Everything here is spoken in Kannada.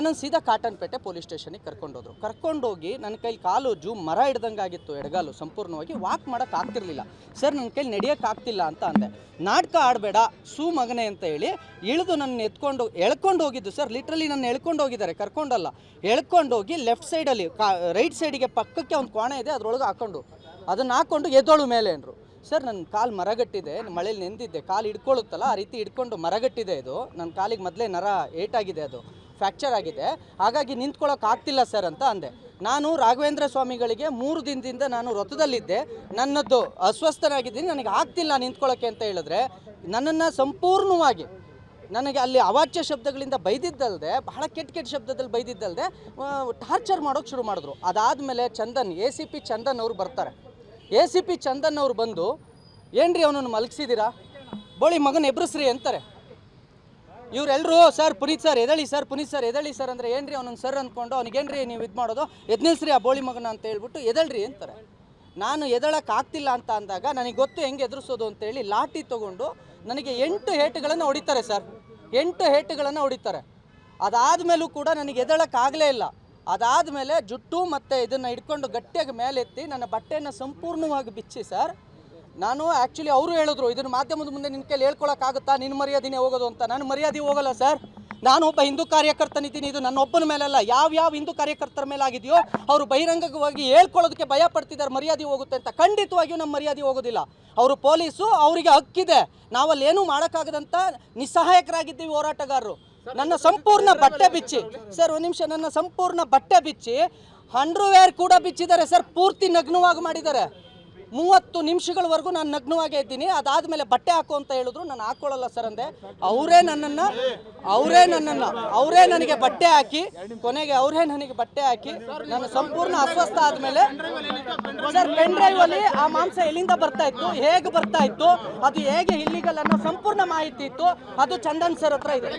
ನನ್ನನ್ನು ಸೀದಾ ಕಾಟನ್ಪೇಟೆ ಪೊಲೀಸ್ ಸ್ಟೇಷನಿಗೆ ಕರ್ಕೊಂಡೋಗಿ ನನ್ನ ಕೈಲಿ ಕಾಲು ಮರ ಹಿಡ್ದಂಗಾಗಿತ್ತು, ಎಡಗಾಲು ಸಂಪೂರ್ಣವಾಗಿ ವಾಕ್ ಮಾಡೋಕ್ಕೆ ಆಗ್ತಿರ್ಲಿಲ್ಲ. ಸರ್ ನನ್ನ ಕೈಲಿ ನಡೆಯೋಕ್ಕಾಗ್ತಿಲ್ಲ ಅಂತ ಅಂದೆ. ನಾಟಕ ಆಡಬೇಡ ಮಗನೆ ಅಂತ ಹೇಳಿ ಇಳಿದು ನನ್ನ ಎಳ್ಕೊಂಡು ಹೋಗಿದ್ದು ಸರ್. ಲಿಟ್ರಲಿ ನನ್ನ ಎಳ್ಕೊಂಡು ಹೋಗಿದ್ದಾರೆ, ಕರ್ಕೊಂಡಲ್ಲ, ಎಳ್ಕೊಂಡೋಗಿ ಲೆಫ್ಟ್ ಸೈಡಲ್ಲಿ ರೈಟ್ ಸೈಡಿಗೆ ಪಕ್ಕಕ್ಕೆ ಒಂದು ಕೋಣೆ ಇದೆ, ಅದರೊಳಗೆ ಅದನ್ನು ಹಾಕ್ಕೊಂಡು ಎದ್ದೋಳು ಮೇಲೆ ಅಂದರು. ಸರ್ ನನ್ನ ಕಾಲು ಮರಗಟ್ಟಿದೆ, ಮಳೇಲಿ ನೆಂದಿದ್ದೆ, ಕಾಲು ಹಿಡ್ಕೊಳ್ಳುತ್ತಲ್ಲ ಆ ರೀತಿ ಹಿಡ್ಕೊಂಡು ಮರಗಟ್ಟಿದೆ. ಇದು ನನ್ನ ಕಾಲಿಗೆ ಮೊದಲೇ ನರ ಏಟಾಗಿದೆ, ಅದು ಫ್ರ್ಯಾಕ್ಚರ್ ಆಗಿದೆ, ಹಾಗಾಗಿ ನಿಂತ್ಕೊಳ್ಳೋಕೆ ಆಗ್ತಿಲ್ಲ ಸರ್ ಅಂತ ಅಂದೆ. ನಾನು ರಾಘವೇಂದ್ರ ಸ್ವಾಮಿಗಳಿಗೆ 3 ದಿನದಿಂದ ನಾನು ವ್ರತದಲ್ಲಿದ್ದೆ, ನನ್ನದು ಅಸ್ವಸ್ಥನಾಗಿದ್ದೀನಿ, ನನಗೆ ಆಗ್ತಿಲ್ಲ ನಿಂತ್ಕೊಳ್ಳೋಕ್ಕೆ ಅಂತ ಹೇಳಿದ್ರೆ ನನ್ನನ್ನು ಸಂಪೂರ್ಣವಾಗಿ ನನಗೆ ಅಲ್ಲಿ ಅವಾಚ್ಯ ಶಬ್ದಗಳಿಂದ ಬೈದಿದ್ದಲ್ಲದೆ, ಬಹಳ ಕೆಟ್ಟ ಶಬ್ದದಲ್ಲಿ ಬೈದಿದ್ದಲ್ಲದೆ ಟಾರ್ಚರ್ ಮಾಡೋಕ್ಕೆ ಶುರು ಮಾಡಿದ್ರು. ಅದಾದಮೇಲೆ ACP ಚಂದನ್ ಅವರು ಬರ್ತಾರೆ. ACP ಚಂದನ್ ಅವರು ಬಂದು ಏನ್ರಿ ಅವನನ್ನು ಮಲಗಿಸಿದ್ದೀರಾ, ಬೋಳಿ ಮಗನ ಎಬ್ರಿಸ್ರಿ ಅಂತಾರೆ. ಇವರೆಲ್ಲರೂ ಸರ್ ಪುನೀತ್ ಸರ್ ಎದಳಿ ಸರ್, ಪುನೀತ್ ಸರ್ ಎದಳಿ ಸರ್ ಅಂದರೆ ಏನ್ರಿ ಅವನನ್ನು ಸರ್ ಅಂದ್ಕೊಂಡು ಅವನಿಗೇನ್ರಿ ನೀವು ಇದು ಮಾಡೋದು, ಎದ್ನಿಲ್ಸ್ರಿ ಆ ಬೋಳಿ ಮಗನ ಅಂತ ಹೇಳ್ಬಿಟ್ಟು ಎದಳ್ರಿ ಅಂತಾರೆ. ನಾನು ಎದಳಕ್ಕಾಗ್ತಿಲ್ಲ ಅಂತ ಅಂದಾಗ ನನಗೆ ಗೊತ್ತು ಹೆಂಗೆ ಎದುರಿಸೋದು ಅಂತೇಳಿ ಲಾಠಿ ತೊಗೊಂಡು ನನಗೆ 8 ಏಟುಗಳನ್ನು ಹೊಡಿತಾರೆ ಸರ್, 8 ಏಟುಗಳನ್ನು ಹೊಡಿತಾರೆ. ಅದಾದಮೇಲೂ ಕೂಡ ನನಗೆ ಎದಳಕ್ಕಾಗಲೇ ಇಲ್ಲ. ಅದಾದಮೇಲೆ ಜುಟ್ಟು ಮತ್ತು ಇದನ್ನು ಹಿಡ್ಕೊಂಡು ಗಟ್ಟಿಯಾಗಿ ಮೇಲೆತ್ತಿ ನನ್ನ ಬಟ್ಟೆಯನ್ನು ಸಂಪೂರ್ಣವಾಗಿ ಬಿಚ್ಚಿ ಸರ್, ನಾನು ಆ್ಯಕ್ಚುಲಿ ಅವರು ಹೇಳಿದ್ರು ಇದನ್ನು ಮಾಧ್ಯಮದ ಮುಂದೆ ನಿನ್ನ ಕೈಲಿ ಹೇಳ್ಕೊಳಕ್ಕಾಗುತ್ತಾ, ನಿನ್ನ ಮರ್ಯಾದೆನೇ ಹೋಗೋದು ಅಂತ. ನಾನು ಮರ್ಯಾದೆ ಹೋಗಲ್ಲ ಸರ್, ನಾನು ಒಬ್ಬ ಹಿಂದೂ ಕಾರ್ಯಕರ್ತನಿದ್ದೀನಿ. ಇದು ನನ್ನ ಒಬ್ಬನ ಮೇಲಲ್ಲ, ಯಾವ ಹಿಂದೂ ಕಾರ್ಯಕರ್ತರ ಮೇಲೆ ಆಗಿದೆಯೋ ಅವರು ಬಹಿರಂಗವಾಗಿ ಹೇಳ್ಕೊಳ್ಳೋದಕ್ಕೆ ಭಯ ಪಡ್ತಿದ್ದಾರೆ, ಮರ್ಯಾದೆ ಹೋಗುತ್ತೆ ಅಂತ. ಖಂಡಿತವಾಗಿಯೂ ನಮ್ಮ ಮರ್ಯಾದೆ ಹೋಗೋದಿಲ್ಲ. ಅವರು ಪೊಲೀಸು, ಅವರಿಗೆ ಹಕ್ಕಿದೆ, ನಾವಲ್ಲಿ ಏನೂ ಮಾಡೋಕ್ಕಾಗದಂಥ ನಿಸ್ಸಹಾಯಕರಾಗಿದ್ದೀವಿ ಹೋರಾಟಗಾರರು. ನನ್ನ ಸಂಪೂರ್ಣ ಬಟ್ಟೆ ಬಿಚ್ಚಿ ಸರ್, ಒಂದು ನಿಮಿಷ, ನನ್ನ ಸಂಪೂರ್ಣ ಬಟ್ಟೆ ಬಿಚ್ಚಿ ಅಂಡರ್ವೇರ್ ಕೂಡ ಬಿಚ್ಚಿದ್ದಾರೆ ಸರ್, ಪೂರ್ತಿ ನಗ್ನವಾಗಿ ಮಾಡಿದ್ದಾರೆ. 30 ನಿಮಿಷಗಳವರೆಗೂ ನಾನು ನಗ್ನವಾಗೇ ಇದ್ದೀನಿ. ಅದಾದಮೇಲೆ ಬಟ್ಟೆ ಹಾಕು ಅಂತ ಹೇಳಿದ್ರು, ನಾನು ಹಾಕ್ಕೊಳ್ಳಲ್ಲ ಸರ್ ಅಂದೆ. ಅವರೇ ನನಗೆ ಬಟ್ಟೆ ಹಾಕಿ, ಕೊನೆಗೆ ಅವರೇ ನನಗೆ ಬಟ್ಟೆ ಹಾಕಿ ನಾನು ಸಂಪೂರ್ಣ ಅಸ್ವಸ್ಥ ಆದಮೇಲೆ ಸರ್ ಪೆನ್ ಡ್ರೈವಲ್ಲಿ ಆ ಮಾಂಸ ಎಲ್ಲಿಂದ ಬರ್ತಾ ಇತ್ತು, ಹೇಗೆ ಬರ್ತಾ ಇತ್ತು, ಅದು ಹೇಗೆ ಇಲ್ಲಿಗಲ್ ಅನ್ನೋ ಸಂಪೂರ್ಣ ಮಾಹಿತಿ ಇತ್ತು. ಅದು ಚಂದನ್ ಸರ್ ಹತ್ರ ಇದೆ.